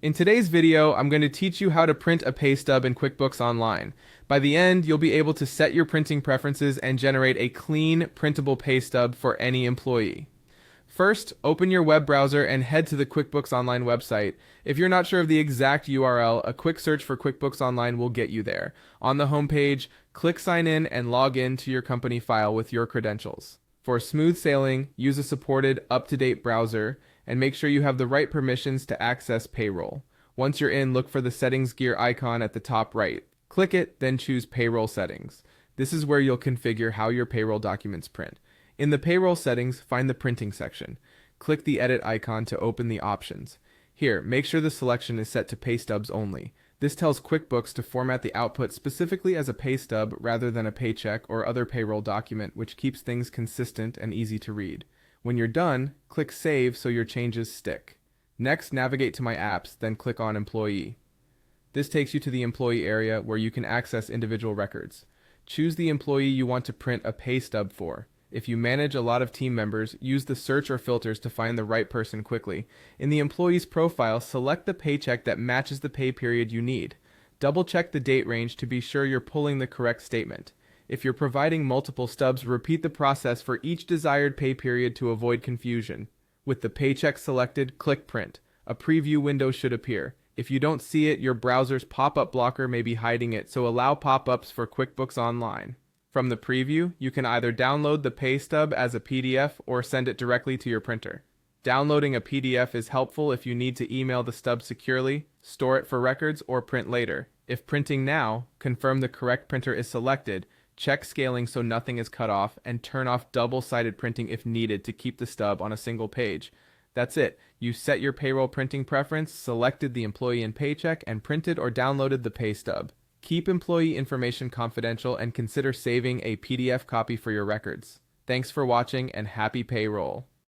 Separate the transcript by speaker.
Speaker 1: In today's video, I'm going to teach you how to print a pay stub in QuickBooks Online. By the end, you'll be able to set your printing preferences and generate a clean, printable pay stub for any employee. First, open your web browser and head to the QuickBooks Online website. If you're not sure of the exact URL, a quick search for QuickBooks Online will get you there. On the homepage, click Sign In and log in to your company file with your credentials. For smooth sailing, use a supported, up-to-date browser, and make sure you have the right permissions to access payroll. Once you're in, look for the settings gear icon at the top right. Click it, then choose Payroll Settings. This is where you'll configure how your payroll documents print. In the payroll settings, find the printing section. Click the edit icon to open the options. Here, make sure the selection is set to pay stubs only. This tells QuickBooks to format the output specifically as a pay stub rather than a paycheck or other payroll document, which keeps things consistent and easy to read. When you're done, click Save so your changes stick. Next, navigate to My Apps, then click on Employee. This takes you to the employee area where you can access individual records. Choose the employee you want to print a pay stub for. If you manage a lot of team members, use the search or filters to find the right person quickly. In the employee's profile, select the paycheck that matches the pay period you need. Double-check the date range to be sure you're pulling the correct statement. If you're providing multiple stubs, repeat the process for each desired pay period to avoid confusion. With the paycheck selected, click Print. A preview window should appear. If you don't see it, your browser's pop-up blocker may be hiding it, so allow pop-ups for QuickBooks Online. From the preview, you can either download the pay stub as a PDF or send it directly to your printer. Downloading a PDF is helpful if you need to email the stub securely, store it for records, or print later. If printing now, confirm the correct printer is selected, check scaling so nothing is cut off, and turn off double-sided printing if needed to keep the stub on a single page. That's it. You set your payroll printing preference, selected the employee and paycheck, and printed or downloaded the pay stub. Keep employee information confidential and consider saving a PDF copy for your records. Thanks for watching and happy payroll.